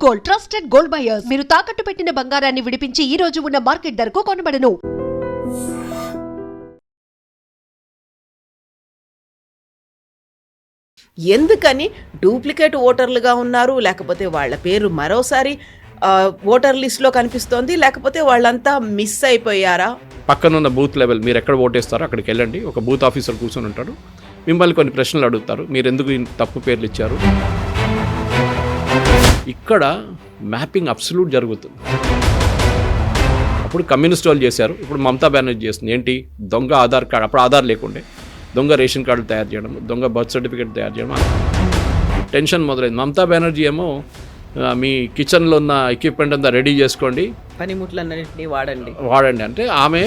Gold, trusted gold buyers. మీరు తాకట్టు పెట్టిన బంగారాన్ని విడిపించి ఈ రోజు ఉన్న మార్కెట్ ధరకు కొనబడను. ఎందుకని డూప్లికేట్ ఓటర్లుగా ఉన్నారు, లేకపోతే వాళ్ళ పేరు మరోసారి ఓటర్ లిస్ట్లో కనిపిస్తోంది, లేకపోతే వాళ్ళంతా మిస్ అయిపోయారా? పక్కనున్న బూత్ లెవెల్ మీరు ఎక్కడ ఓటేస్తారో అక్కడికి వెళ్ళండి. ఒక బూత్ ఆఫీసర్ కూర్చొని ఉంటాడు. మిమ్మల్ని కొన్ని ప్రశ్నలు అడుగుతారు. మీరు ఎందుకు తప్పు పేర్లు ఇచ్చారు? ఇక్కడ మ్యాపింగ్ అబ్సల్యూట్ జరుగుతుంది. అప్పుడు కమ్యూనిస్ట్ వాళ్ళు చేశారు, ఇప్పుడు మమతా బెనర్జీ చేస్తుంది. ఏంటి? దొంగ ఆధార్ కార్డు, అప్పుడు ఆధార్ లేకుండే దొంగ రేషన్ కార్డులు తయారు చేయడం, దొంగ బర్త్ సర్టిఫికేట్ తయారు చేయడం, టెన్షన్ మొదలైంది. మమతా బెనర్జీ ఏమో మీ కిచెన్లో ఉన్న ఎక్విప్మెంట్ అంతా రెడీ చేసుకోండి, పనిముట్లన్నింటినీ వాడండి అంటే ఆమె.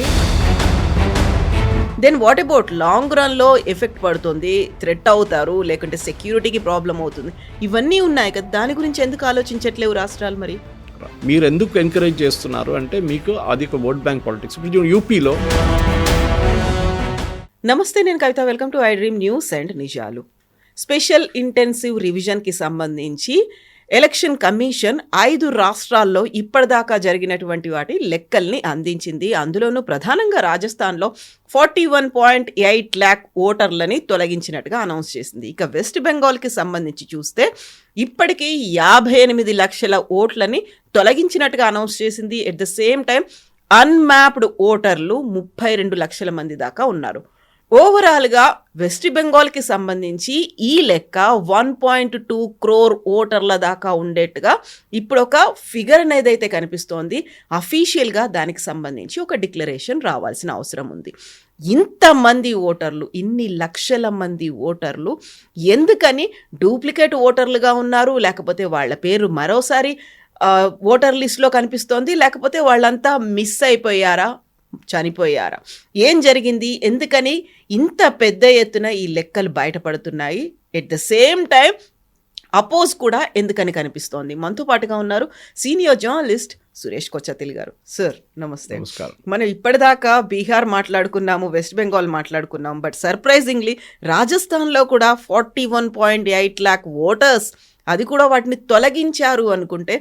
దెన్ వాట్ అబౌట్ లాంగ్ రన్లో ఎఫెక్ట్ పడుతుంది, థ్రెట్ అవుతారు, లేకుంటే సెక్యూరిటీకి ప్రాబ్లం అవుతుంది, ఇవన్నీ ఉన్నాయి కదా. దాని గురించి ఎందుకు ఆలోచించట్లేవు రాష్ట్రాలు? మరి మీరు ఎందుకు ఎంకరేజ్ చేస్తున్నారు అంటే మీకు అది ఒక ఓట్ బ్యాంక్ పాలిటిక్స్. ఇప్పుడు యూపీలో. నమస్తే, నేను Kavitha. Welcome to I dream news and నిజాలు. స్పెషల్ ఇంటెన్సివ్ రివిజన్కి సంబంధించి ఎలక్షన్ కమిషన్ 5 రాష్ట్రాల్లో ఇప్పటిదాకా జరిగినటువంటి వాటి లెక్కల్ని అందించింది. అందులోనూ ప్రధానంగా రాజస్థాన్లో 41.8 lakh ఓటర్లని తొలగించినట్టుగా అనౌన్స్ చేసింది. ఇక వెస్ట్ బెంగాల్కి సంబంధించి చూస్తే ఇప్పటికీ 58 లక్షల ఓట్లని తొలగించినట్టుగా అనౌన్స్ చేసింది. At the same time unmapped ఓటర్లు 32 లక్షల మంది దాకా ఉన్నారు. ఓవరాల్గా వెస్ట్ బెంగాల్కి సంబంధించి ఈ లెక్క 1.2 crore ఓటర్ల దాకా ఉండేట్టుగా ఇప్పుడు ఒక ఫిగర్ అనేది అయితే కనిపిస్తోంది. అఫీషియల్గా దానికి సంబంధించి ఒక డిక్లరేషన్ రావాల్సిన అవసరం ఉంది. ఇంతమంది ఓటర్లు, ఇన్ని లక్షల మంది ఓటర్లు ఎందుకని డూప్లికేట్ ఓటర్లుగా ఉన్నారు, లేకపోతే వాళ్ళ పేరు మరోసారి ఓటర్ లిస్ట్లో కనిపిస్తోంది, లేకపోతే వాళ్ళంతా మిస్ అయిపోయారా, చనిపోయారా, ఏం జరిగింది, ఎందుకని ఇంత పెద్ద ఎత్తున ఈ లెక్కలు బయటపడుతున్నాయి? At the same time oppose కూడా ఎందుకని కనిపిస్తోంది? మనతో పాటుగా ఉన్నారు సీనియర్ జర్నలిస్ట్ సురేష్ కొచ్చతిల్ గారు. సార్ నమస్తే. మనం ఇప్పటిదాకా బీహార్ మాట్లాడుకున్నాము, వెస్ట్ బెంగాల్ మాట్లాడుకున్నాము, బట్ సర్ప్రైజింగ్లీ రాజస్థాన్లో కూడా 41.8 lakh ఓటర్స్, అది కూడా వాటిని తొలగించారు అనుకుంటే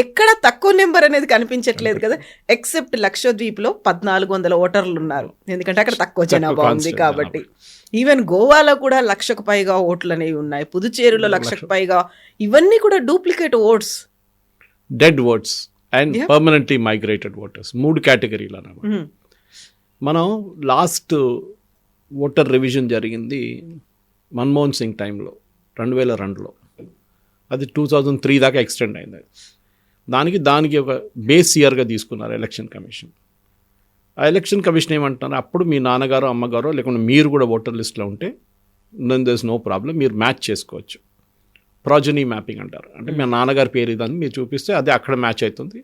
ఎక్కడ తక్కువ నెంబర్ అనేది కనిపించట్లేదు కదా. ఎక్సెప్ట్ లక్షద్వీప్లో 1400 ఓటర్లు ఉన్నారు, ఎందుకంటే అక్కడ తక్కువ జనాభా ఉంది కాబట్టి. ఈవెన్ గోవాలో కూడా 1,00,000కు పైగా ఓట్లు అనేవి ఉన్నాయి, పుదుచ్చేరిలో 1,00,000కు పైగా. ఇవన్నీ కూడా duplicate votes, dead votes and permanently migrated voters, 3 కేటగిరీలు అన్నమాట. మనం లాస్ట్ ఓటర్ రివిజన్ జరిగింది మన్మోహన్ సింగ్ టైంలో 2002లో. అది 2003 దాకా ఎక్స్టెండ్ అయింది. దానికి ఒక బేస్ ఇయర్గా తీసుకున్నారు ఎలక్షన్ కమిషన్. ఆ ఎలక్షన్ కమిషన్ ఏమంటున్నారు, అప్పుడు మీ నాన్నగారు అమ్మగారు లేకుంటే మీరు కూడా ఓటర్ లిస్ట్లో ఉంటే then there is no problem, మీరు మ్యాచ్ చేసుకోవచ్చు. ప్రాజనీ మ్యాపింగ్ అంటారు. అంటే మీ నాన్నగారి పేరు ఇదని మీరు చూపిస్తే అది అక్కడ మ్యాచ్ అవుతుంది,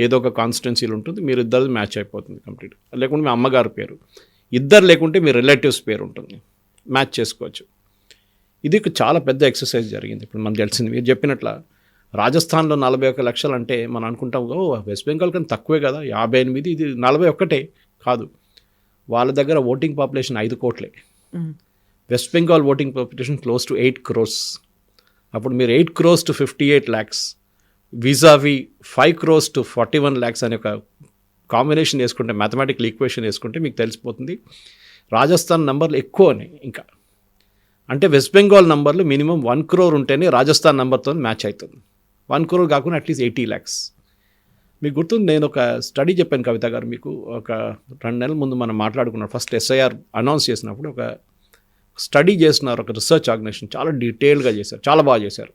ఏదో ఒక కాన్స్టిట్యున్సీలు ఉంటుంది, మీరు ఇద్దరు మ్యాచ్ అయిపోతుంది కంప్లీట్. లేకుంటే మీ అమ్మగారి పేరు, ఇద్దరు లేకుంటే మీ రిలేటివ్స్ పేరు ఉంటుంది, మ్యాచ్ చేసుకోవచ్చు. ఇది చాలా పెద్ద ఎక్సర్సైజ్ జరిగింది. ఇప్పుడు మనకు తెలిసింది, మీరు చెప్పినట్ల రాజస్థాన్లో 41 లక్షలు అంటే మనం అనుకుంటాం వెస్ట్ బెంగాల్ కన్నా తక్కువే కదా, 58, ఇది 41 కాదు. వాళ్ళ దగ్గర ఓటింగ్ పాపులేషన్ 5 కోట్లే. West Bengal voting population close to 8 crores. అప్పుడు మీరు 8 crores to 58 lakhs విజావి 5 crores to 41 lakhs అనే ఒక కాంబినేషన్ వేసుకుంటే, మ్యాథమెటికల్ ఈక్వేషన్ వేసుకుంటే మీకు తెలిసిపోతుంది రాజస్థాన్ నంబర్లు ఎక్కువనే. ఇంకా అంటే వెస్ట్ బెంగాల్ నంబర్లు మినిమం 1 crore ఉంటేనే రాజస్థాన్ నెంబర్తో మ్యాచ్ అవుతుంది. 1 crore కాకుండా అట్లీస్ట్ 80 lakhs. మీకు గుర్తుంది, నేను ఒక స్టడీ చెప్పాను కవిత గారు మీకు, ఒక 2 నెలల ముందు మనం మాట్లాడుకున్నాం. ఫస్ట్ SIR అనౌన్స్ చేసినప్పుడు ఒక స్టడీ చేస్తున్నారు, ఒక రీసెర్చ్ ఆర్గనైజేషన్, చాలా డీటెయిల్గా చేశారు, చాలా బాగా చేశారు.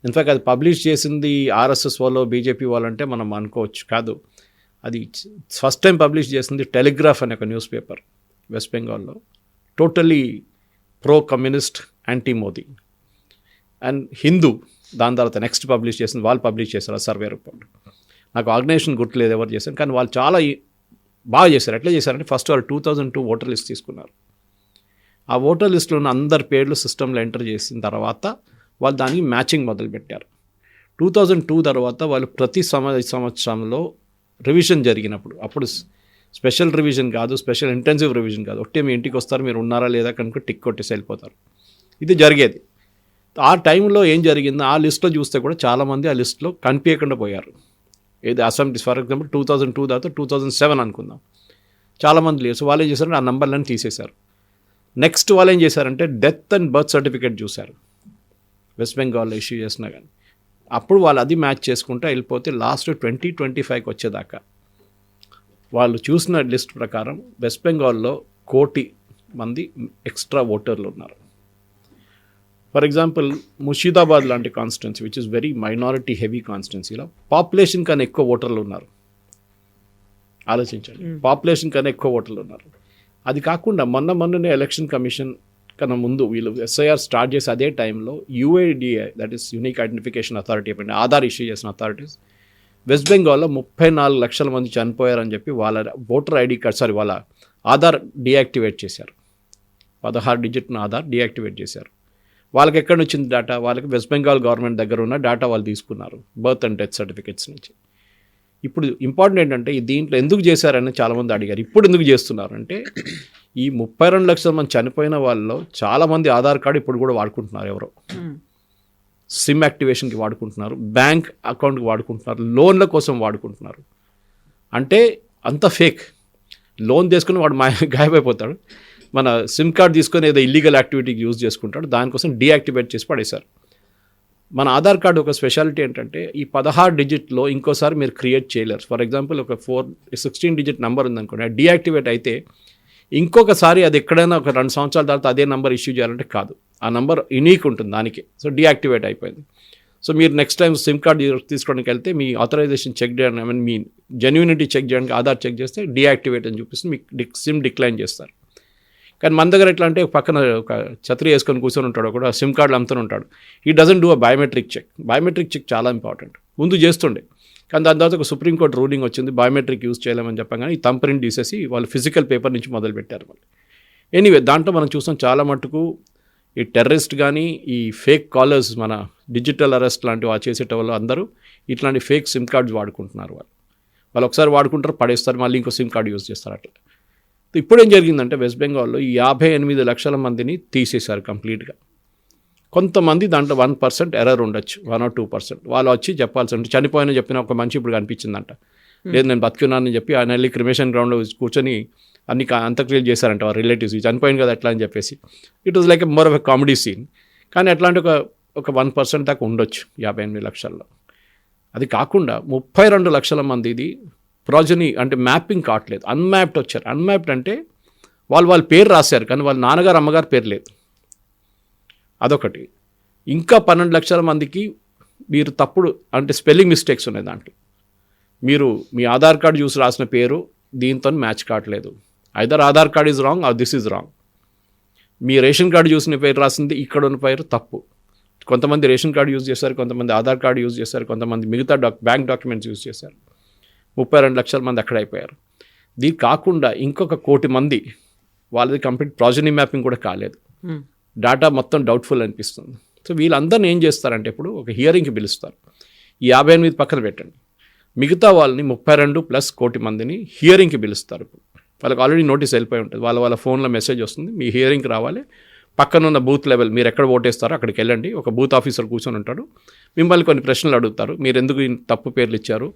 ఇన్ఫ్యాక్ట్ అది పబ్లిష్ చేసింది RSS వాళ్ళు, బీజేపీ వాళ్ళు అంటే మనం అనుకోవచ్చు, కాదు. అది ఫస్ట్ టైం పబ్లిష్ చేసింది టెలిగ్రాఫ్ అనే ఒక న్యూస్ పేపర్ వెస్ట్ బెంగాల్లో, totally pro communist, anti Modi. And Hindu దాని తర్వాత నెక్స్ట్ పబ్లిష్ చేసింది, వాళ్ళు పబ్లిష్ చేశారు ఆ సర్వే రిపోర్ట్. నాకు ఆర్గనైజేషన్ గుర్తులేదు ఎవరు చేశారు, కానీ వాళ్ళు చాలా బాగా చేశారు. ఎట్లా చేశారంటే ఫస్ట్ వాళ్ళు 2002 ఓటర్ లిస్ట్ తీసుకున్నారు. ఆ ఓటర్ లిస్టులో ఉన్న అందరి పేర్లు సిస్టంలో ఎంటర్ చేసిన తర్వాత వాళ్ళు దానికి మ్యాచింగ్ మొదలుపెట్టారు. 2002 తర్వాత వాళ్ళు ప్రతి సంవత్సరంలో రివిజన్ జరిగినప్పుడు, అప్పుడు స్పెషల్ రివిజన్ కాదు, స్పెషల్ ఇంటెన్సివ్ రివిజన్ కాదు, ఒట్టే మీ ఇంటికి వస్తారు, మీరు ఉన్నారా లేదా కనుక టిక్ కొట్టేసి వెళ్ళిపోతారు. ఇది జరిగేది. ఆ టైంలో ఏం జరిగిందో ఆ లిస్ట్లో చూస్తే కూడా చాలామంది ఆ లిస్ట్లో కనిపించకుండా పోయారు. ఏది అసెంబ్లీ ఫర్ ఎగ్జాంపుల్ 2002 తర్వాత 2007 అనుకుందాం, చాలామంది లేరు. సో వాళ్ళు ఏం చేశారంటే ఆ నంబర్లను తీసేశారు. నెక్స్ట్ వాళ్ళు ఏం చేశారంటే డెత్ అండ్ బర్త్ సర్టిఫికేట్ చూశారు వెస్ట్ బెంగాల్లో ఇష్యూ చేసినా కానీ. అప్పుడు వాళ్ళు అది మ్యాచ్ చేసుకుంటూ వెళ్ళిపోతే లాస్ట్ 2025కి వచ్చేదాకా వాళ్ళు చూసిన లిస్ట్ ప్రకారం వెస్ట్ బెంగాల్లో 1 కోటి మంది ఎక్స్ట్రా ఓటర్లు ఉన్నారు. ఫర్ ఎగ్జాంపుల్ ముషీదాబాద్ లాంటి constituency which is very minority heavy కాన్స్టిట్యున్సీలో పాపులేషన్ కన్నా ఎక్కువ ఓటర్లు ఉన్నారు. ఆలోచించండి, పాపులేషన్ కన్నా ఎక్కువ ఓటర్లు ఉన్నారు. అది కాకుండా మొన్ననే ఎలక్షన్ కమిషన్ కన్నా ముందు వీళ్ళు ఎస్ఐఆర్ స్టార్ట్ చేసి అదే టైంలో UIDA, that is unique identification authority, చెప్పండి ఆధార్ ఇష్యూ చేసిన అథారిటీస్ వెస్ట్ బెంగాల్లో 34 లక్షల మంది చనిపోయారని చెప్పి వాళ్ళ ఓటర్ ఐడి కార్డ్ వాళ్ళ ఆధార్ డీయాక్టివేట్ చేశారు. 16 డిజిట్ను ఆధార్ డీయాక్టివేట్ చేశారు. వాళ్ళకి ఎక్కడి నుంచి వచ్చింది డేటా? వాళ్ళకి వెస్ట్ బెంగాల్ గవర్నమెంట్ దగ్గర ఉన్న డేటా వాళ్ళు తీసుకున్నారు, బర్త్ అండ్ డెత్ సర్టిఫికేట్స్ నుంచి. ఇప్పుడు ఇంపార్టెంట్ ఏంటంటే దీంట్లో ఎందుకు చేశారని చాలామంది అడిగారు. ఇప్పుడు ఎందుకు చేస్తున్నారు అంటే ఈ 32 లక్షల మంది చనిపోయిన వాళ్ళలో చాలామంది ఆధార్ కార్డు ఇప్పుడు కూడా వాడుకుంటున్నారు. ఎవరో సిమ్ యాక్టివేషన్కి వాడుకుంటున్నారు, బ్యాంక్ అకౌంట్కి వాడుకుంటున్నారు, లోన్ల కోసం వాడుకుంటున్నారు. అంటే అంత ఫేక్. లోన్ తీసుకుని వాడు గాయమైపోతాడు, మన సిమ్ కార్డ్ తీసుకొని ఏదో ఇల్లీగల్ యాక్టివిటీకి యూజ్ చేసుకుంటాడు, దానికోసం డీయాక్టివేట్ చేసి పడేశారు. మన ఆధార్ కార్డు ఒక స్పెషాలిటీ ఏంటంటే ఈ 16 డిజిట్లో ఇంకోసారి మీరు క్రియేట్ చేయలేరు. ఫర్ ఎగ్జాంపుల్ ఒక 16 డిజిట్ నెంబర్ ఉందనుకోండి, డీయాక్టివేట్ అయితే ఇంకొకసారి అది ఎక్కడైనా ఒక 2 సంవత్సరాల తర్వాత అదే నెంబర్ ఇష్యూ చేయాలంటే కాదు, ఆ నెంబర్ యూనిక్ ఉంటుంది దానికి. సో డీయాక్టివేట్ అయిపోయింది. సో మీరు నెక్స్ట్ టైం సిమ్ కార్డ్ తీసుకోవడానికి వెళ్తే మీ ఆథరైజేషన్ చెక్ చేయడానికి, మీ జెన్యూనిటీ చెక్ చేయడానికి ఆధార్ చెక్ చేస్తే డీయాక్టివేట్ అని చూపిస్తుంది, మీకు సిమ్ డిక్లైన్ చేస్తారు. కానీ మన దగ్గర ఎట్లా అంటే పక్కన ఒక ఛత్రి వేసుకొని కూర్చొని ఉంటాడు, కూడా సిమ్ కార్డులు అమ్ముతూనే ఉంటాడు. ఈ doesn't do a biometric check. Biometric check చాలా ఇంపార్టెంట్. ముందు చేస్తుండే, కానీ దాని తర్వాత ఒక సుప్రీంకోర్టు రూలింగ్ వచ్చింది, బయోమెట్రిక్ యూజ్ చేయలేమని చెప్పగానే ఈ థంబ్ ప్రింట్ తీసేసి వాళ్ళు ఫిజికల్ పేపర్ నుంచి మొదలుపెట్టారు మళ్ళీ. ఎనీవే దాంట్లో మనం చూస్తాం చాలా మటుకు ఈ టెర్రరిస్ట్ కానీ ఈ ఫేక్ కాలర్స్, మన డిజిటల్ అరెస్ట్ లాంటివి చేసేట వాళ్ళు అందరూ ఇట్లాంటి ఫేక్ సిమ్ కార్డ్స్ వాడుకుంటున్నారు. వాళ్ళు ఒకసారి వాడుకుంటారు, పడేస్తారు, మళ్ళీ ఇంకో సిమ్ కార్డు యూజ్ చేస్తారు. అట్లా ఇప్పుడు ఏం జరిగిందంటే వెస్ట్ బెంగాల్లో ఈ 58 లక్షల మందిని తీసేశారు కంప్లీట్గా. కొంతమంది దాంట్లో 1% ఎర్రర్ ఉండొచ్చు, 1 or 2%. వాళ్ళు వచ్చి చెప్పాల్సి అంటే చనిపోయిన చెప్పిన ఒక మనిషి ఇప్పుడు కనిపించిందంట, లేదు నేను బతికున్నానని చెప్పి ఆయన వెళ్ళి క్రిమేషన్ గ్రౌండ్లో కూర్చొని అన్ని అంత్యక్రియలు చేశారంట వారి రిలేటివ్స్. చనిపోయింది కదా ఎట్లా అని చెప్పేసి it was like more of a comedy scene. కానీ అట్లాంటి ఒక 1% దాకా ఉండొచ్చు 58 లక్షల్లో. అది కాకుండా 32 లక్షల మంది ఇది ప్రాజనీ అంటే మ్యాపింగ్ కావట్లేదు, అన్మ్యాప్డ్ వచ్చారు. అన్మ్యాప్డ్ అంటే వాళ్ళ పేరు రాశారు కానీ వాళ్ళ నాన్నగారు అమ్మగారు పేరు లేదు, అదొకటి. ఇంకా 12 లక్షల మందికి మీరు తప్పుడు అంటే స్పెల్లింగ్ మిస్టేక్స్ ఉన్నాయి దాంట్లో. మీరు మీ ఆధార్ కార్డు చూసి రాసిన పేరు దీంతో మ్యాచ్ కావట్లేదు. Either Aadhaar card is wrong or this is wrong. మీ రేషన్ కార్డు చూసిన పేరు రాసింది ఇక్కడ ఉన్న పేరు తప్పు. కొంతమంది రేషన్ కార్డు యూజ్ చేశారు, కొంతమంది ఆధార్ కార్డు యూజ్ చేశారు, కొంతమంది మిగతా బ్యాంక్ డాక్యుమెంట్స్ యూజ్ చేశారు. 32 లక్షల మంది అక్కడ అయిపోయారు. దీనికి కాకుండా ఇంకొక 1 కోటి మంది వాళ్ళది కంప్లీట్ ప్రాజనీ మ్యాపింగ్ కూడా కాలేదు, డేటా మొత్తం డౌట్ఫుల్ అనిపిస్తుంది. సో వీళ్ళందరినీ ఏం చేస్తారంటే ఇప్పుడు ఒక హియరింగ్కి పిలుస్తారు. ఈ 58 పక్కన పెట్టండి, మిగతా వాళ్ళని 32 + 1 కోటి మందిని హియరింగ్కి పిలుస్తారు. ఇప్పుడు వాళ్ళకి ఆల్రెడీ నోటీస్ వెళ్ళిపోయి ఉంటుంది, వాళ్ళ ఫోన్లో మెసేజ్ వస్తుంది, మీ హియరింగ్కి రావాలి, పక్కనున్న బూత్ లెవెల్ మీరు ఎక్కడ ఓటేస్తారో అక్కడికి వెళ్ళండి, ఒక బూత్ ఆఫీసర్ కూర్చొని ఉంటాడు, మిమ్మల్ని కొన్ని ప్రశ్నలు అడుగుతారు. మీరు ఎందుకు తప్పు పేర్లు ఇచ్చారు,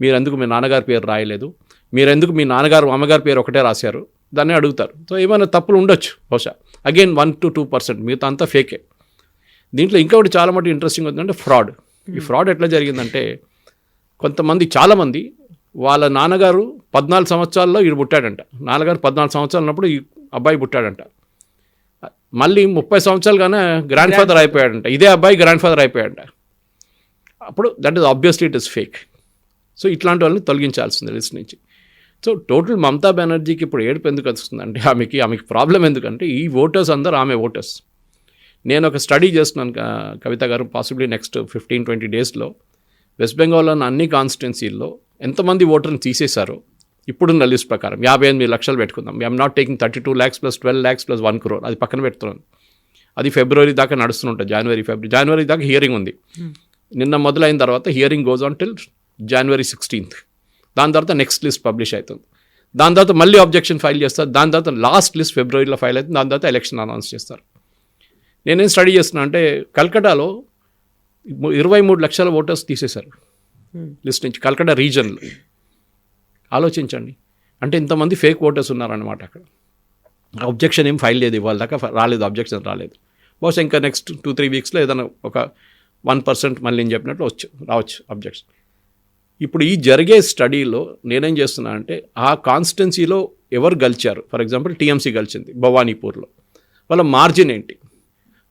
మీరు ఎందుకు మీ నాన్నగారి పేరు రాయలేదు, మీరు ఎందుకు మీ నాన్నగారు అమ్మగారి పేరు ఒకటే రాశారు, దాన్ని అడుగుతారు. సో ఏమైనా తప్పులు ఉండొచ్చు బహుశా, అగైన్ 1 to 2%, మిగతా అంతా ఫేకే. దీంట్లో ఇంకొకటి చాలా మటు ఇంట్రెస్టింగ్ అవుతుందంటే ఫ్రాడ్. ఈ ఫ్రాడ్ ఎట్లా జరిగిందంటే కొంతమంది చాలామంది వాళ్ళ నాన్నగారు 14 సంవత్సరాల్లో ఈడు పుట్టాడంట, నాన్నగారు 14 సంవత్సరాలు ఉన్నప్పుడు ఈ అబ్బాయి పుట్టాడంట, మళ్ళీ 30 సంవత్సరాలుగానే గ్రాండ్ ఫాదర్ అయిపోయాడంట, ఇదే అబ్బాయి గ్రాండ్ ఫాదర్ అయిపోయాడంట. అప్పుడు that is obviously it is fake. So ఇట్లాంటి వాళ్ళని తొలగించాల్సింది లిస్ట్ నుంచి. సో టోటల్ మమతా బెనర్జీకి ఇప్పుడు ఏడుపు ఎందుకు వస్తుందంటే ఆమెకి ప్రాబ్లం ఎందుకంటే ఈ ఓటర్స్ అందరూ ఆమె ఓటర్స్. నేను ఒక స్టడీ చేస్తున్నాను కవిత గారు, పాసిబ్లీ నెక్స్ట్ 15-20 డేస్లో వెస్ట్ బెంగాల్లో అన్ని కాన్స్టిట్యున్సీల్లో ఎంతమంది ఓటర్ని తీసేశారో ఇప్పుడున్న లిస్ట్ ప్రకారం 58 లక్షలు పెట్టుకుందాం. I'm not taking 32 lakhs + 12 lakhs + 1 crore, అది పక్కన పెడుతున్నాను. అది ఫిబ్రవరి దాకా నడుస్తుంటుంది, జనవరి దాకా హియరింగ్ ఉంది. నిన్న మొదలైన తర్వాత hearing goes on till January 16th. దాని తర్వాత నెక్స్ట్ లిస్ట్ పబ్లిష్ అవుతుంది, దాని తర్వాత మళ్ళీ అబ్జెక్షన్ ఫైల్ చేస్తారు, దాని తర్వాత లాస్ట్ లిస్ట్ ఫిబ్రవరిలో ఫైల్ అవుతుంది, దాని తర్వాత ఎలక్షన్ అనౌన్స్ చేస్తారు. నేనేం స్టడీ చేస్తున్నా అంటే కల్కటాలో 23 లక్షల ఓటర్స్ తీసేశారు లిస్ట్ నుంచి కల్కటా రీజన్లో. ఆలోచించండి, అంటే ఇంతమంది ఫేక్ ఓటర్స్ ఉన్నారన్నమాట అక్కడ. అబ్జెక్షన్ ఏం ఫైల్ లేదు, ఇవాళ దాకా రాలేదు, అబ్జెక్షన్ రాలేదు. బహుశా ఇంకా నెక్స్ట్ 2-3 వీక్స్లో ఏదైనా ఒక 1% మళ్ళీ నేను చెప్పినట్లు రావచ్చు అబ్జెక్షన్. ఇప్పుడు ఈ జరిగే స్టడీలో నేనేం చేస్తున్నా అంటే ఆ కాన్స్టిట్యున్సీలో ఎవరు గెలిచారు, ఫర్ ఎగ్జాంపుల్ టీఎంసీ గెలిచింది భవానీపూర్లో, వాళ్ళ మార్జిన్ ఏంటి,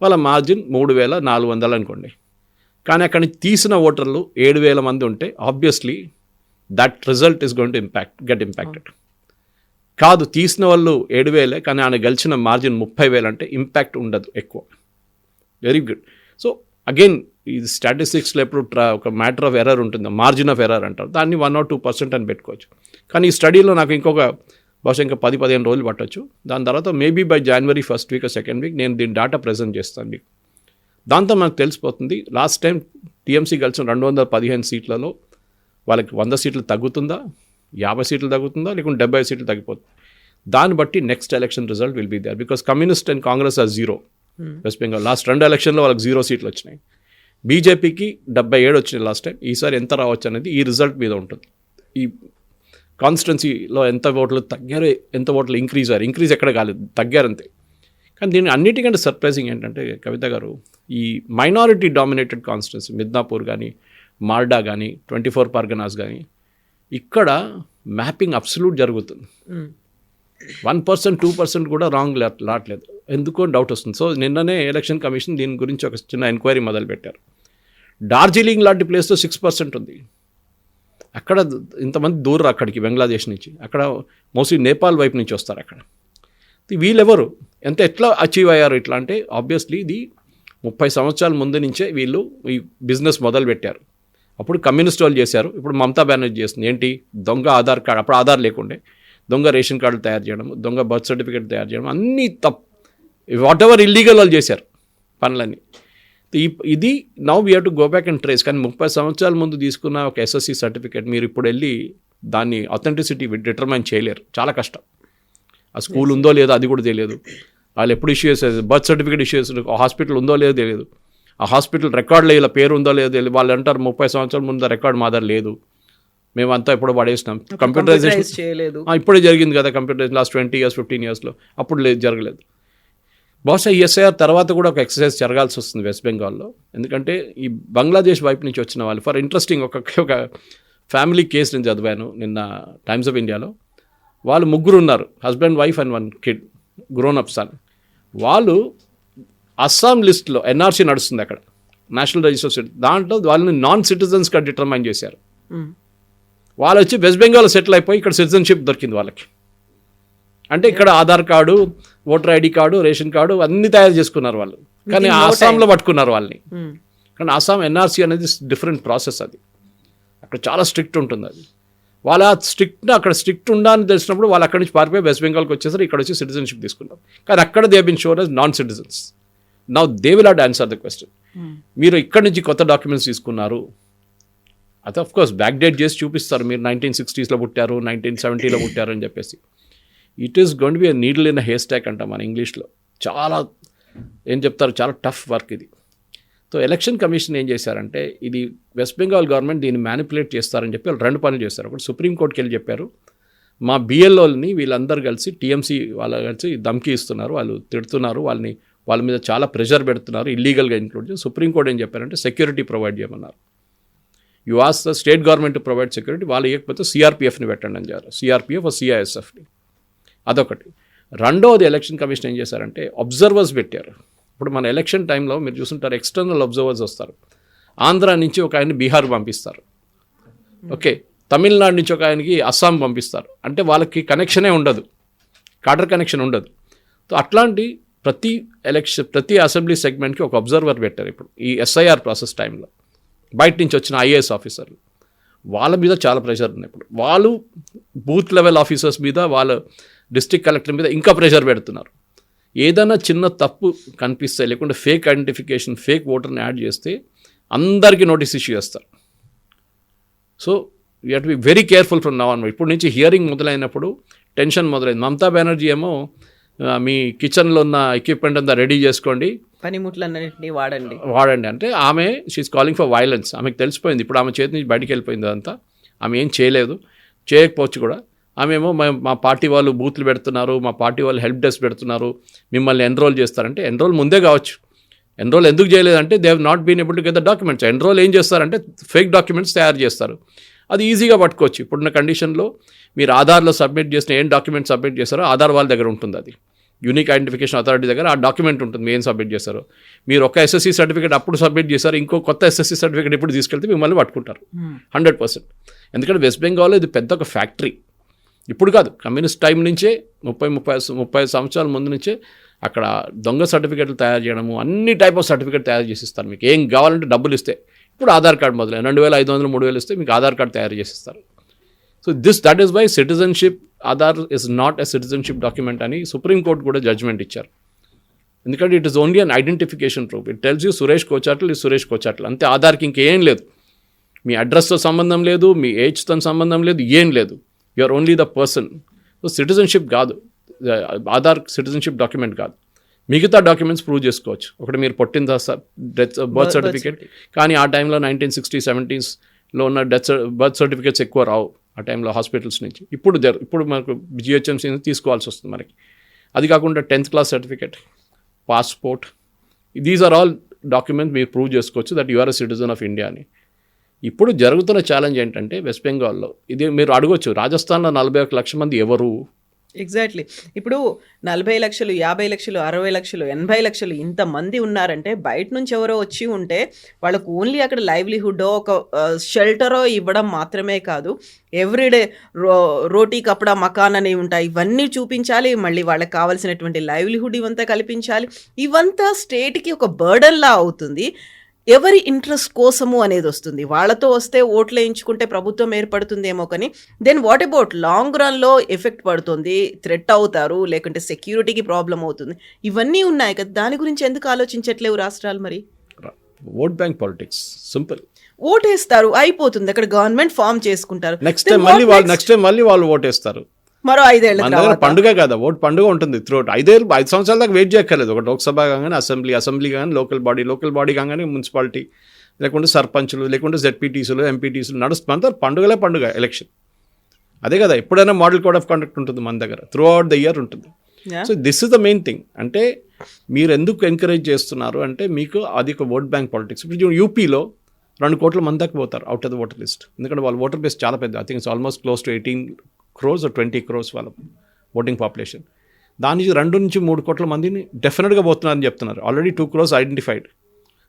వాళ్ళ మార్జిన్ 3,400 అనుకోండి. కానీ అక్కడి నుంచి తీసిన ఓటర్లు 7,000 మంది ఉంటే obviously that result is going to get impacted. కాదు, తీసిన వాళ్ళు 7,000 కానీ ఆయన గెలిచిన మార్జిన్ 30,000 అంటే ఇంపాక్ట్ ఉండదు ఎక్కువ. Very good. సో అగైన్ ఈ స్టాటిస్టిక్స్లో ఎప్పుడు ఒక మ్యాటర్ ఆఫ్ ఎర్రర్ ఉంటుంది, మార్జిన్ ఆఫ్ ఎర్రర్ అంటారు, దాన్ని 1 or 2% అని పెట్టుకోవచ్చు. కానీ ఈ స్టడీలో నాకు ఇంకొక బహుశా ఇంకా 10-15 రోజులు పట్టవచ్చు. దాని తర్వాత maybe by January 1st week or 2nd week నేను దీని డేటా ప్రజెంట్ చేస్తాను మీకు. దాంతో మనకు తెలిసిపోతుంది లాస్ట్ టైం టీఎంసీ గెలిచిన 215 సీట్లలో వాళ్ళకి 100 సీట్లు తగ్గుతుందా, 50 సీట్లు తగ్గుతుందా, లేకుంటే 70 సీట్లు తగ్గిపోతుంది. దాన్ని బట్టి next election result will be there. Because communist and Congress are 0 West Bengal. Last 2 ఎలక్షన్లో వాళ్ళకి 0 సీట్లు వచ్చినాయి. బీజేపీకి 77 వచ్చినాయి లాస్ట్ టైం. ఈసారి ఎంత రావచ్చు అనేది ఈ రిజల్ట్ మీద ఉంటుంది. ఈ కాన్స్టిట్యున్సీలో ఎంత ఓట్లు తగ్గారు, ఎంత ఓట్లు ఇంక్రీజ్ ఎక్కడ కాలేదు, తగ్గారంతే. కానీ దీని అన్నిటికంటే సర్ప్రైజింగ్ ఏంటంటే కవిత గారు, ఈ మైనారిటీ డామినేటెడ్ కాన్స్టిట్యున్సీ మిద్నాపూర్ కానీ, మార్డా కానీ, 24 పర్గనాస్ కానీ, ఇక్కడ మ్యాపింగ్ అబ్సల్యూట్ జరుగుతుంది. 1%, 2% కూడా రాంగ్ రావట్లేదు. ఎందుకో డౌట్ వస్తుంది. సో నిన్ననే ఎలక్షన్ కమిషన్ దీని గురించి ఒక చిన్న ఎంక్వైరీ మొదలుపెట్టారు. డార్జిలింగ్ లాంటి ప్లేస్లో 6% ఉంది. అక్కడ ఇంతమంది దూరం అక్కడికి బంగ్లాదేశ్ నుంచి, అక్కడ మోస్ట్లీ నేపాల్ వైపు నుంచి వస్తారు. అక్కడ వీళ్ళెవరు ఎట్లా అచీవ్ అయ్యారు ఇట్లా అంటే ఆబ్వియస్లీ ఇది 30 సంవత్సరాల ముందు నుంచే వీళ్ళు ఈ బిజినెస్ మొదలు పెట్టారు. అప్పుడు కమ్యూనిస్ట్ వాళ్ళు చేశారు, ఇప్పుడు మమతా బెనర్జీ చేస్తుంది. ఏంటి, దొంగ ఆధార్ కార్డు, అప్పుడు ఆధార్ లేకుండే, దొంగ రేషన్ కార్డులు తయారు చేయడం, దొంగ బర్త్ సర్టిఫికేట్ తయారు చేయడం, అన్నీ వాట్ ఎవర్ ఇల్లీగల్ వాళ్ళు చేశారు పనులన్నీ. ఇది now we have to go back and trace. కానీ 30 సంవత్సరాల ముందు తీసుకున్న ఒక ఎస్ఎస్సి సర్టిఫికేట్ మీరు ఇప్పుడు వెళ్ళి దాన్ని అథెంటిసిటీ డిటర్మైన్ చేయలేరు, చాలా కష్టం. ఆ స్కూల్ ఉందో లేదో అది కూడా తెలియదు, వాళ్ళు ఎప్పుడు ఇష్యూ చేసేది, బర్త్ సర్టిఫికేట్ ఇష్యూ చేస్తారు, ఆ హాస్పిటల్ ఉందో లేదో తెలియదు, ఆ హాస్పిటల్ రికార్డులో ఇలా పేరు ఉందో లేదో తెలియదు. వాళ్ళు అంటారు 30 సంవత్సరాల ముందు రికార్డు మా దగ్గర లేదు, మేమంతా ఎప్పుడో పడేసినాం, కంప్యూటరైజేషన్ ఇప్పుడే జరిగింది కదా, కంప్యూటరైజేషన్ లాస్ట్ 20 years 15 yearsలో, అప్పుడు జరగలేదు. బహుశా ఈ ఎస్ఐఆర్ తర్వాత కూడా ఒక ఎక్సర్సైజ్ జరగాల్సి వస్తుంది వెస్ట్ బెంగాల్లో. ఎందుకంటే ఈ బంగ్లాదేశ్ వైపు నుంచి వచ్చిన వాళ్ళు ఫర్ ఇంట్రెస్టింగ్ ఒక ఫ్యామిలీ కేసు నేను చదివాను నిన్న టైమ్స్ ఆఫ్ ఇండియాలో. వాళ్ళు 3 ఉన్నారు, husband, wife and 1 kid, grown up son. వాళ్ళు అస్సాం లిస్ట్లో ఎన్ఆర్సీ నడుస్తుంది అక్కడ, నేషనల్ రిజిస్టర్, దాంట్లో వాళ్ళని నాన్ సిటిజన్స్గా డిటర్మైన్ చేశారు. వాళ్ళు వచ్చి వెస్ట్ బెంగాల్ సెటిల్ అయిపోయి ఇక్కడ సిటిజన్షిప్ దొరికింది వాళ్ళకి. అంటే ఇక్కడ Aadhaar card, voter ID card, ration card అన్నీ తయారు చేసుకున్నారు వాళ్ళు. కానీ ఆసాంలో పట్టుకున్నారు వాళ్ళని. కానీ ఆసాం ఎన్ఆర్సీ అనేది డిఫరెంట్ ప్రాసెస్, అది అక్కడ చాలా స్ట్రిక్ట్ ఉంటుంది. అది వాళ్ళ అక్కడ స్ట్రిక్ట్ ఉండాలని తెలిసినప్పుడు వాళ్ళు అక్కడి నుంచి పారిపోయి వెస్ట్ బెంగాల్కి వచ్చేసరికి ఇక్కడ వచ్చి సిటిజన్షిప్ తీసుకున్నారు. కానీ అక్కడ they been shown as non citizens. Now they will have to answer the question. మీరు ఇక్కడి నుంచి కొత్త డాక్యుమెంట్స్ తీసుకున్నారు, అది ఆఫ్ కోర్స్ బ్యాక్ డేట్ చేసి చూపిస్తారు, మీరు 1960sలో పుట్టారు, 1970లో పుట్టారు అని చెప్పేసి. It is going to be a needle in a hair stock అంటాం మన ఇంగ్లీష్లో. చాలా ఏం చెప్తారు, చాలా టఫ్ వర్క్ ఇది. సో ఎలక్షన్ కమిషన్ ఏం చేశారంటే ఇది వెస్ట్ బెంగాల్ గవర్నమెంట్ దీన్ని మ్యానిపులేట్ చేస్తారని చెప్పి వాళ్ళు 2 పనులు చేస్తారు. ఒకటి సుప్రీంకోర్టుకి వెళ్ళి చెప్పారు, మా బిఎల్ఓల్ని వీళ్ళందరూ కలిసి టీఎంసీ వాళ్ళు కలిసి ధమ్కీ ఇస్తున్నారు, వాళ్ళు తిడుతున్నారు, వాళ్ళ మీద చాలా ప్రెషర్ పెడుతున్నారు, ఇల్లీగల్గా ఇంక్లూడ్ చేసి. సుప్రీంకోర్టు ఏం చెప్పారంటే సెక్యూరిటీ ప్రొవైడ్ చేయమన్నారు. You ask the state government to provide security, వాళ్ళు ఇవ్వకపోతే సిఆర్పిఎఫ్ని పెట్టండి అని చెప్పారు, సిఆర్పిఎఫ్ సిఐఎస్ఎఫ్ని. అదొకటి. రెండవది ఎలక్షన్ కమిషన్ ఏం చేశారంటే అబ్జర్వర్స్ పెట్టారు. ఇప్పుడు మన ఎలక్షన్ టైంలో మీరు చూస్తుంటారు ఎక్స్టర్నల్ అబ్జర్వర్స్ వస్తారు. ఆంధ్ర నుంచి ఒక ఆయన్ని బీహార్ పంపిస్తారు, ఓకే, తమిళనాడు నుంచి ఒక ఆయనకి అస్సాం పంపిస్తారు. అంటే వాళ్ళకి కనెక్షనే ఉండదు, కాడర్ కనెక్షన్ ఉండదు. సో అట్లాంటి ప్రతి అసెంబ్లీ సెగ్మెంట్కి ఒక అబ్జర్వర్ పెట్టారు. ఇప్పుడు ఈ ఎస్ఐఆర్ ప్రాసెస్ టైంలో బయట నుంచి వచ్చిన ఐఏఎస్ ఆఫీసర్లు, వాళ్ళ మీద చాలా ప్రెషర్ ఉంది. ఇప్పుడు వాళ్ళు బూత్ లెవెల్ ఆఫీసర్స్ మీద, వాళ్ళ డిస్ట్రిక్ట్ కలెక్టర్ మీద ఇంకా ప్రెషర్ పెడుతున్నారు. ఏదైనా చిన్న తప్పు కనిపిస్తే, లేకుంటే ఫేక్ ఐడెంటిఫికేషన్, ఫేక్ ఓటర్ని యాడ్ చేస్తే అందరికీ నోటీస్ ఇష్యూ చేస్తారు. So you have to be very careful from now on. ఇప్పుడు నుంచి హియరింగ్ మొదలైనప్పుడు టెన్షన్ మొదలైంది. మమతా బెనర్జీ ఏమో మీ కిచెన్లో ఉన్న ఎక్విప్మెంట్ అంతా రెడీ చేసుకోండి, పనిముట్లన్నింటినీ వాడండి. అంటే ఆమె షీఈస్ కాలింగ్ ఫర్ వైలెన్స్. ఆమెకు తెలిసిపోయింది ఇప్పుడు, ఆమె చేతి నుంచి బయటికి వెళ్ళిపోయింది అదంతా. ఆమె ఏం చేయలేదు, చేయకపోవచ్చు కూడా. ఆమె ఏమో మా పార్టీ వాళ్ళు బూత్లు పెడుతున్నారు, మా పార్టీ వాళ్ళు హెల్ప్ డెస్క్ పెడుతున్నారు, మిమ్మల్ని ఎన్రోల్ చేస్తారంటే ఎన్రోల్ ముందే కావచ్చు. ఎన్రోల్ ఎందుకు చేయలేదంటే they have not been able to get the documents. Enrol ఏం చేస్తారంటే ఫేక్ డాక్యుమెంట్స్ తయారు చేస్తారు, అది ఈజీగా పట్టుకోవచ్చు. ఇప్పుడున్న కండిషన్లో మీరు ఆధార్లో సబ్మిట్ చేసిన ఏం డాక్యుమెంట్ సబ్మిట్ చేస్తారో ఆధార్ వాళ్ళ దగ్గర ఉంటుంది, అది యూనిక్ ఐడెంటిఫికేషన్ అథారిటీ దగ్గర ఆ డాక్యుమెంట్ ఉంటుంది ఏం సబ్మిట్ చేస్తారో. మీరు ఒక ఎస్ఎస్సీ సర్టిఫికేట్ అప్పుడు సబ్మిట్ చేశారు, ఇంకో కొత్త ఎస్ఎస్సీ సర్టిఫికేట్ ఇప్పుడు తీసుకెళ్తే మిమ్మల్ని పట్టుకుంటారు 100%. ఎందుకంటే వెస్ట్ బెంగాల్లో ఇది పెద్ద ఒక ఫ్యాక్టరీ. ఇప్పుడు కాదు, కమ్యూనిస్ట్ టైం నుంచే 30 సంవత్సరాల ముందు నుంచే అక్కడ దొంగ సర్టిఫికేట్లు తయారు చేయడము, అన్ని టైప్ ఆఫ్ సర్టిఫికేట్ తయారు చేసిస్తారు. మీకు ఏం కావాలంటే డబ్బులు ఇస్తే, ఇప్పుడు ఆధార్ కార్డు మొదలైన 2500 3000 ఇస్తే మీకు ఆధార్ కార్డు తయారు చేసిస్తారు. So that is why citizenship Aadhaar is not a citizenship document అని సుప్రీంకోర్టు కూడా జడ్జ్మెంట్ ఇచ్చారు. ఎందుకంటే it is only an identification proof. It tells you Suresh Kochatla ఈ సురేష్ కోచాట్ల అంతే. ఆధార్కి ఇంకేం లేదు, మీ అడ్రస్తో సంబంధం లేదు, మీ ఏజ్తో సంబంధం లేదు, ఏం లేదు. You are only the person. So citizenship కాదు, ఆధార్ సిటిజన్షిప్ డాక్యుమెంట్ కాదు. మిగతా డాక్యుమెంట్స్ ప్రూవ్ చేసుకోవచ్చు. ఒకటి మీరు పుట్టిన బర్త్ సర్టిఫికేట్, కానీ ఆ టైంలో 1960s 70sలో ఉన్న బర్త్ సర్టిఫికేట్స్ ఎక్కువ రావు ఆ టైంలో హాస్పిటల్స్ నుంచి. ఇప్పుడు మనకు జిహెచ్ఎంసీ తీసుకోవాల్సి వస్తుంది మనకి. అది కాకుండా 10th class certificate, passport, these are all documents మీరు ప్రూవ్ చేసుకోవచ్చు that you are a citizen of India అని. ఇప్పుడు జరుగుతున్న ఛాలెంజ్ ఏంటంటే వెస్ట్ బెంగాల్లో ఇది మీరు అడగొచ్చు, రాజస్థాన్లో 41 లక్షల మంది ఎవరు? ఎగ్జాక్ట్లీ. ఇప్పుడు 40 లక్షలు, 50 లక్షలు, 60 లక్షలు, 80 లక్షలు ఇంతమంది ఉన్నారంటే బయట నుంచి ఎవరో వచ్చి ఉంటే వాళ్ళకు ఓన్లీ అక్కడ లైవ్లీహుడ్ ఒక షెల్టరో ఇవ్వడం మాత్రమే కాదు, ఎవ్రీడే రోటీ కపడా మకాన్ అనేవి ఉంటాయి, ఇవన్నీ చూపించాలి. మళ్ళీ వాళ్ళకి కావాల్సినటువంటి లైవ్లీహుడ్ ఇవంతా కల్పించాలి. ఇవంతా స్టేట్కి ఒక బర్డన్లా అవుతుంది. ఎవరి ఇంట్రెస్ట్ కోసము అనేది వస్తుంది. వాళ్ళతో వస్తే ఓట్లు వేయించుకుంటే ప్రభుత్వం ఏర్పడుతుందేమో, కానీ దెన్ వాట్ అబౌట్ లాంగ్ రన్లో ఎఫెక్ట్ పడుతుంది, థ్రెట్ అవుతారు, లేకుంటే సెక్యూరిటీకి ప్రాబ్లం అవుతుంది. ఇవన్నీ ఉన్నాయి కదా, దాని గురించి ఎందుకు ఆలోచించట్లేవు రాష్ట్రాలు? మరి ఓట్ బ్యాంక్ పాలిటిక్స్ సింపుల్. ఓటేస్తారు, అయిపోతుంది, అక్కడ గవర్నమెంట్ ఫామ్ చేసుకుంటారు, నెక్స్ట్ టైం మళ్ళీ వాళ్ళు ఓటేస్తారు. మరో 5 ఏళ్ళ పండుగ కదా, ఓట్ పండుగ ఉంటుంది త్రూఅవుట్. 5 సంవత్సరాల దాకా వెయిట్ చేయక్కర్లేదు. ఒక లోక్సభ కాగానే అసెంబ్లీ కాగానే లోకల్ బాడీ కాగానే మున్సిపాలిటీ, లేకుంటే సర్పంచులు, లేకుంటే జెడ్పీటీసీలు, ఎంపీటీసీలు నడుస్తుంది. పండుగ ఎలక్షన్. అదే కదా, ఎప్పుడైనా మోడల్ కోడ్ ఆఫ్ కండక్ట్ ఉంటుంది మన దగ్గర, త్రూఅవుట్ ద ఇయర్ ఉంటుంది. So this is the main thing. అంటే మీరు ఎందుకు ఎంకరేజ్ చేస్తున్నారు అంటే మీకు అది ఒక ఓట్ బ్యాంక్ పాలిటిక్స్. ఇప్పుడు యూపీలో 2 కోట్ల మంది దాకా పోతారు out of the voter list. ఎందుకంటే వాళ్ళ ఓటర్ బేస్ చాలా పెద్ద. I think it's almost close to 18 crores or 20 crores వాళ్ళ ఓటింగ్ పాపులేషన్. దాని నుంచి 2 నుంచి 3 కోట్ల మందిని డెఫినెట్గా పోతున్నారని చెప్తున్నారు. Already 2 crores identified.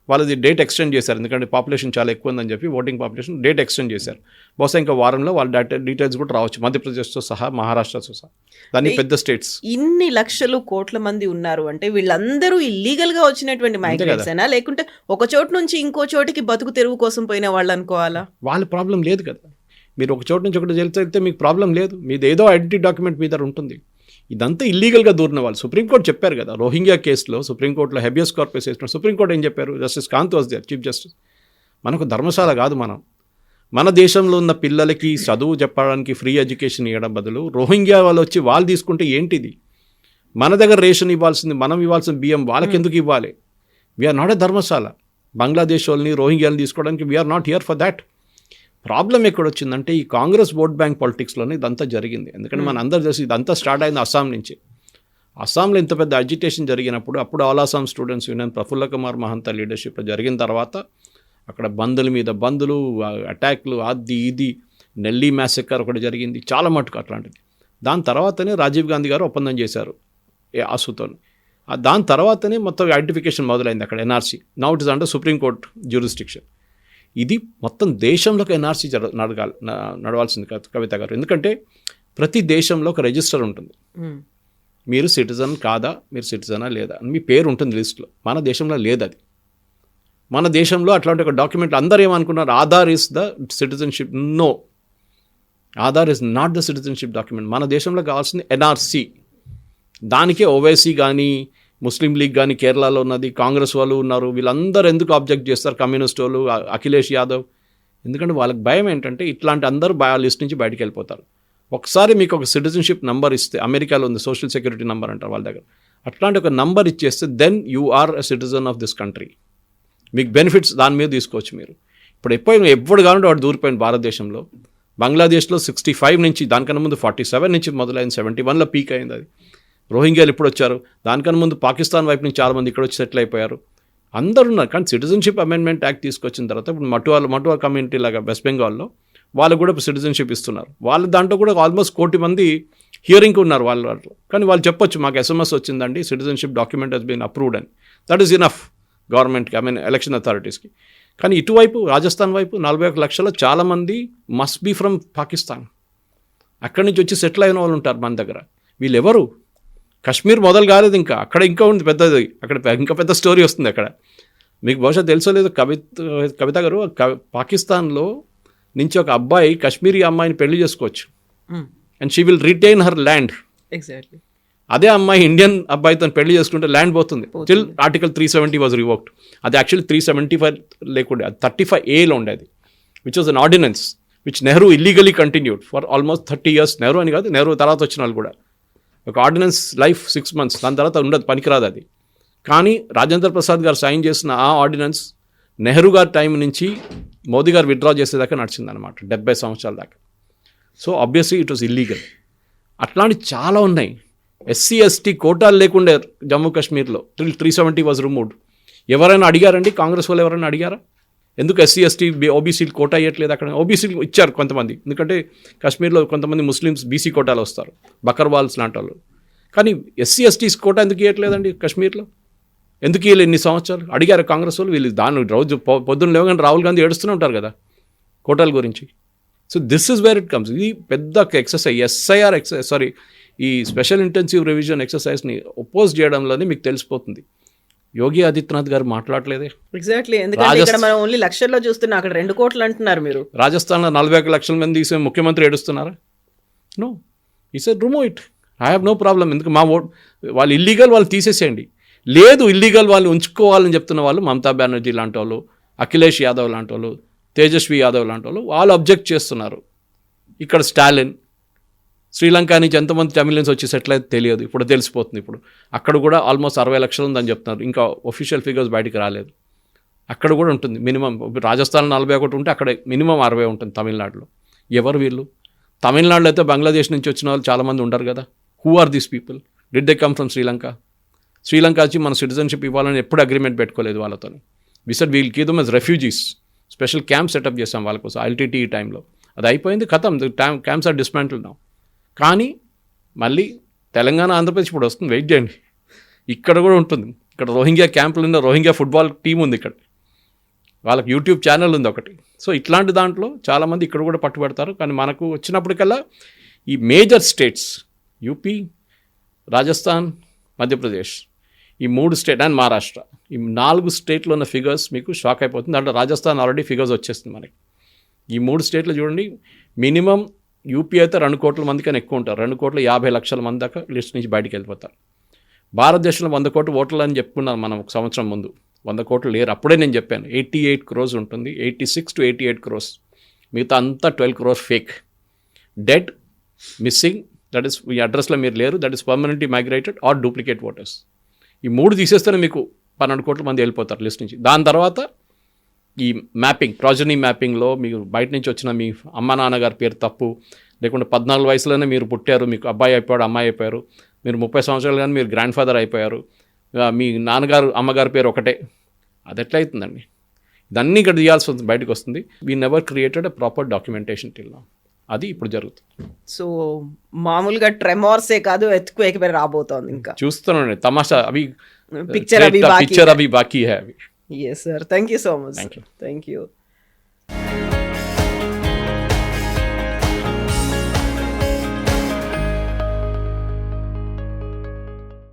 వాళ్ళది డేట్ ఎక్స్టెండ్ చేశారు, ఎందుకంటే పాపులేషన్ చాలా ఎక్కువ ఉందని చెప్పి ఓటింగ్ పాపులేషన్ డేట్ ఎక్స్టెండ్ చేశారు. బహుశా ఇంకా వారంలో వాళ్ళ డీటెయిల్స్ కూడా రావచ్చు, మధ్యప్రదేశ్తో సహా, మహారాష్ట్రతో సహా, దాన్ని పెద్ద స్టేట్స్. ఇన్ని లక్షలు కోట్ల మంది ఉన్నారు అంటే వీళ్ళందరూ ఇల్లీగల్గా వచ్చినటువంటి మైగ్రెంట్స్ అయినా, లేకుంటే ఒక చోటు నుంచి ఇంకో చోటికి బతుకు తెరువు కోసం పోయిన వాళ్ళు అనుకోవాలా? వాళ్ళ ప్రాబ్లం లేదు కదా. మీరు ఒక చోటు నుంచి ఒకటి వెళ్తే మీకు ప్రాబ్లం లేదు, మీది ఏదో ఐడెంటిటీ డాక్యుమెంట్ మీ దగ్గర ఉంటుంది. ఇదంతా ఇల్లీగల్గా దూరిన వాళ్ళు. సుప్రీంకోర్టు చెప్పారు కదా, రోహింగ్యా కేసులో సుప్రీంకోర్టులో హెబియస్ కార్పస్ వేసిన సుప్రీంకోర్టు ఏం చెప్పారు? Justice Kant was there, chief justice. మనకు ధర్మశాల కాదు, మన దేశంలో ఉన్న పిల్లలకి చదువు చెప్పడానికి ఫ్రీ ఎడ్యుకేషన్ ఇవ్వడం బదులు రోహింగ్యా వాళ్ళు వచ్చి వాళ్ళు తీసుకుంటే ఏంటిది? మన దగ్గర రేషన్ ఇవ్వాల్సింది, మనం ఇవ్వాల్సిన బియ్యం వాళ్ళకి ఎందుకు ఇవ్వాలి? We're not a dharamshala. Bangladesh వాళ్ళని, రోహింగ్యాలను తీసుకోవడానికి we're not here for that. Problem ఎక్కడొచ్చిందంటే ఈ కాంగ్రెస్ ఓట్ బ్యాంక్ పాలిటిక్స్లోనే ఇదంతా జరిగింది. ఎందుకంటే మన అందరూ తెలిసి ఇదంతా స్టార్ట్ అయింది అస్సాం నుంచి. అస్సాంలో ఇంత పెద్ద అజిటేషన్ జరిగినప్పుడు, అప్పుడు all Assam students union Prafulla Kumar Mahanta లీడర్షిప్లో జరిగిన తర్వాత అక్కడ బందుల మీద బందులు, అటాక్లు, అది ఇది, నెల్లీ మ్యాసెక్కర్ ఒకటి జరిగింది, చాలా మటుకు అట్లాంటిది. దాని తర్వాతనే రాజీవ్ గాంధీ గారు ఒప్పందం చేశారు ఆసుతో. దాని తర్వాతనే మొత్తం ఐడెంటిఫికేషన్ మొదలైంది అక్కడ, NRC. Now it is under supreme court jurisdiction. ఇది మొత్తం దేశంలోకి ఎన్ఆర్సీ నడవాల్సింది కవిత గారు. ఎందుకంటే ప్రతి దేశంలో ఒక రిజిస్టర్ ఉంటుంది. మీరు సిటిజన్ కాదా, మీరు సిటిజనా లేదా అని మీ పేరు ఉంటుంది లిస్ట్లో. మన దేశంలో లేదు అది. మన దేశంలో అట్లాంటి ఒక డాక్యుమెంట్ అందరూ ఏమనుకున్నారు, Aadhaar is the citizenship. No, Aadhaar is not the citizenship document. మన దేశంలో కావాల్సింది ఎన్ఆర్సీ. దానికే ఓవైసీ కానీ, ముస్లిం లీగ్ కానీ కేరళలో ఉన్నది, కాంగ్రెస్ వాళ్ళు ఉన్నారు, వీళ్ళందరూ ఎందుకు ఆబ్జెక్ట్ చేస్తారు? కమ్యూనిస్ట్ వాళ్ళు, అఖిలేష్ యాదవ్. ఎందుకంటే వాళ్ళకి భయం ఏంటంటే ఇట్లాంటి అందరూ లిస్ట్ నుంచి బయటికి వెళ్ళిపోతారు. ఒకసారి మీకు ఒక సిటిజన్షిప్ నెంబర్ ఇస్తే, అమెరికాలో ఉంది సోషల్ సెక్యూరిటీ నెంబర్ అంటారు వాళ్ళ దగ్గర, అట్లాంటి ఒక నంబర్ ఇచ్చేస్తే then you are a citizen of this country. మీకు బెనిఫిట్స్ దాని మీద తీసుకోవచ్చు మీరు. ఇప్పుడు ఎప్పుడు కావాలంటే వాడు దూరిపోయింది భారతదేశంలో. బంగ్లాదేశ్లో 65 నుంచి, దానికన్నా ముందు 47 నుంచి మొదలైంది, 71లో పీక్ అయింది అది. రోహింగ్యాలు ఇప్పుడు వచ్చారు, దానికన్నా ముందు పాకిస్తాన్ వైపు నుంచి చాలామంది ఇక్కడ వచ్చి సెటిల్ అయిపోయారు. అందరూ ఉన్నారు. కానీ సిటిజన్షిప్ అమెండ్మెంట్ యాక్ట్ తీసుకొచ్చిన తర్వాత ఇప్పుడు మటువా కమ్యూనిటీ లాగా వెస్ట్ బెంగాల్లో వాళ్ళు కూడా సిటిజన్షిప్ ఇస్తున్నారు. వాళ్ళ దాంట్లో కూడా ఆల్మోస్ట్ 1 కోటి మంది హియరింగ్కి ఉన్నారు వాళ్ళు. కానీ వాళ్ళు చెప్పొచ్చు మాకు SMS వచ్చిందండి, citizenship document has been approved అని. దట్ ఈస్ ఇనఫ్ గవర్నమెంట్కి, ఎలక్షన్ అథారిటీస్కి. కానీ ఇటువైపు రాజస్థాన్ వైపు 41 లక్షల చాలామంది మస్ట్ బీ ఫ్రమ్ పాకిస్తాన్. అక్కడి నుంచి వచ్చి సెటిల్ అయిన వాళ్ళు ఉంటారు మన దగ్గర. వీళ్ళు ఎవరు? కాశ్మీర్ మొదలు కాలేదు ఇంకా, అక్కడ ఇంకా ఉంది పెద్దది, అక్కడ ఇంకా పెద్ద స్టోరీ వస్తుంది అక్కడ. మీకు బహుశా తెలుసో లేదు, కవిత గారు, పాకిస్తాన్లో నుంచి ఒక అబ్బాయి కాశ్మీరీ అమ్మాయిని పెళ్లి చేసుకోవచ్చు and she will retain her land. Exactly. అదే అమ్మాయి ఇండియన్ అబ్బాయితో పెళ్లి చేసుకుంటే ల్యాండ్ పోతుంది. Still article 370 was revoked. అది యాక్చువల్లీ 375 లేకుండే, అది 35A ఉండేది, which was an ordinance which Nehru illegally continued for almost 30 years. Nehru అని కాదు, నెహ్రూ తర్వాత వచ్చిన వాళ్ళు కూడా. ఒక ఆర్డినెన్స్ లైఫ్ 6 months, దాని తర్వాత ఉండదు, పనికిరాదు అది. కానీ రాజేంద్ర ప్రసాద్ గారు సైన్ చేసిన ఆ ఆర్డినెన్స్ నెహ్రూ గారి టైం నుంచి మోదీ గారు విత్డ్రా చేసేదాకా నడిచిందనమాట, 70 సంవత్సరాల దాకా. So obviously it was illegal. అట్లాంటి చాలా ఉన్నాయి. SC ST కోటాలు లేకుండే జమ్మూ కాశ్మీర్లో, 370 వాజ్ రిమూవ్డ్. ఎవరైనా అడిగారండి? కాంగ్రెస్ వాళ్ళు ఎవరైనా అడిగారా ఎందుకు SC ST OBC కోటా ఇవ్వట్లేదు? అక్కడ OBC ఇచ్చారు కొంతమంది, ఎందుకంటే కాశ్మీర్లో కొంతమంది ముస్లిమ్స్ BC కోటాలు వస్తారు, బకర్వాల్స్ లాంటి వాళ్ళు. కానీ SC STs కోటా ఎందుకు ఇవ్వట్లేదండి కాశ్మీర్లో? ఎందుకు ఇవ్వలేదు ఇన్ని సంవత్సరాలు? అడిగారు కాంగ్రెస్ వాళ్ళు? వీళ్ళు దాని రోజు పొద్దున్న లేవగానే రాహుల్ గాంధీ ఏడుస్తూనే ఉంటారు కదా కోటాల గురించి. So this is where it comes. ఇది పెద్ద ఎక్సర్సైజ్, SIR ఎక్సర్సైజ్, ఈ స్పెషల్ ఇంటెన్సివ్ రివిజన్ ఎక్సర్సైజ్ని ఒపోజ్ చేయడంలోనే మీకు తెలిసిపోతుంది. యోగి ఆదిత్యనాథ్ గారు మాట్లాడలేదే. ఎగ్జాక్ట్లీ. ఎందుకంటే ఇక్కడ మనం ఓన్లీ లక్షల్లో చూస్తున్నాం, అక్కడ 2 కోట్లు అంటున్నారు మీరు. రాజస్థాన్లో 41 లక్షల మంది తీసే ముఖ్యమంత్రి ఏడుస్తున్నారా? నో, ఈ sir remove it, I have no problem. ఎందుకు మా ఓట్ వాళ్ళు ఇల్లీగల్ వాళ్ళు తీసేసేయండి. లేదు ఇల్లీగల్ వాళ్ళు ఉంచుకోవాలని చెప్తున్న వాళ్ళు మమతా బెనర్జీ లాంటి వాళ్ళు, అఖిలేష్ యాదవ్ లాంటి వాళ్ళు, తేజస్వి యాదవ్ లాంటి వాళ్ళు అబ్జెక్ట్ చేస్తున్నారు. ఇక్కడ స్టాలిన్, శ్రీలంక నుంచి ఎంతమంది తమిళన్స్ వచ్చి సెటిల్ అయితే తెలియదు, ఇప్పుడు తెలిసిపోతుంది. ఇప్పుడు అక్కడ కూడా ఆల్మోస్ట్ 60 లక్షలు ఉందని చెప్తున్నారు, ఇంకా ఒఫీషియల్ ఫిగర్స్ బయటికి రాలేదు. అక్కడ కూడా ఉంటుంది మినిమం. రాజస్థాన్ 41 ఉంటే అక్కడ మినిమం 60 ఉంటుంది తమిళనాడులో. ఎవరు వీళ్ళు? తమిళనాడులో అయితే బంగ్లాదేశ్ నుంచి వచ్చిన వాళ్ళు చాలామంది ఉంటారు కదా. Who are these people? Did they come from Sri Lanka? Sri Lanka వచ్చి మన సిటిజన్షిప్ ఇవ్వాలని ఎప్పుడు అగ్రిమెంట్ పెట్టుకోలేదు వాళ్ళతో. We said we'll keep them as refugees. Special camp setup చేసాం వాళ్ళ కోసం LTTE టైంలో. అది అయిపోయింది, ఖతం. Camps are dismantle now. కానీ మళ్ళీ తెలంగాణ, ఆంధ్రప్రదేశ్ ఇప్పుడు వస్తుంది, వెయిట్ చేయండి. ఇక్కడ కూడా ఉంటుంది. ఇక్కడ రోహింగ్యా క్యాంపులు ఉన్న రోహింగ్యా ఫుట్బాల్ టీం ఉంది ఇక్కడ, వాళ్ళకి యూట్యూబ్ ఛానల్ ఉంది ఒకటి. సో ఇట్లాంటి దాంట్లో చాలామంది ఇక్కడ కూడా పట్టుబడతారు. కానీ మనకు వచ్చినప్పటికల్లా ఈ major states UP, Rajasthan, Madhya Pradesh, ఈ 3 స్టేట్ అండ్ మహారాష్ట్ర, ఈ 4 స్టేట్లో ఉన్న ఫిగర్స్ మీకు షాక్ అయిపోతుంది. దాంట్లో రాజస్థాన్ ఆల్రెడీ ఫిగర్స్ వచ్చేస్తుంది మనకి. ఈ 3 స్టేట్లు చూడండి, మినిమం యూపీ అయితే 2 కోట్ల మంది కన్నా ఎక్కువ ఉంటారు. 2,50,00,000 మంది దాకా లిస్ట్ నుంచి బయటికి వెళ్ళిపోతారు. భారతదేశంలో 100 కోట్ల ఓటర్లు అని చెప్పుకున్నాను మనం ఒక సంవత్సరం ముందు. 100 కోట్లు లేరు. అప్పుడే నేను చెప్పాను 88 crores ఉంటుంది, 86 to 88 crores. మిగతా అంతా 12 crores fake, dead, missing, that is ఈ అడ్రస్లో మీరు లేరు, that is permanently migrated or duplicate voters. ఈ 3 తీసేస్తేనే మీకు 12 కోట్ల మంది వెళ్ళిపోతారు లిస్ట్ నుంచి. దాని తర్వాత ఈ మ్యాపింగ్, ప్రాజనీ మ్యాపింగ్లో మీరు బయట నుంచి వచ్చిన మీ అమ్మ నాన్నగారి పేరు తప్పు, లేకుంటే 14 వయసులోనే మీరు పుట్టారు, మీకు అబ్బాయి అయిపోయాడు, అమ్మాయి అయిపోయారు, మీరు 30 సంవత్సరాలు కానీ మీరు గ్రాండ్ ఫాదర్ అయిపోయారు, మీ నాన్నగారు అమ్మగారి పేరు ఒకటే, అది ఎట్లా అవుతుందండి? ఇదన్నీ ఇక్కడ తీయాల్సి వస్తుంది, బయటకు వస్తుంది. We never created a proper documentation till now. అది ఇప్పుడు జరుగుతుంది. సో మామూలుగా ట్రెమార్సే కాదు, ఎత్తుకు రాబోతోంది. ఇంకా చూస్తున్నాండి తమాషా, అవి పిక్చర్ అవి బాకీ హై అవి. Yes, sir. Thank you so much. Thank you. Thank you.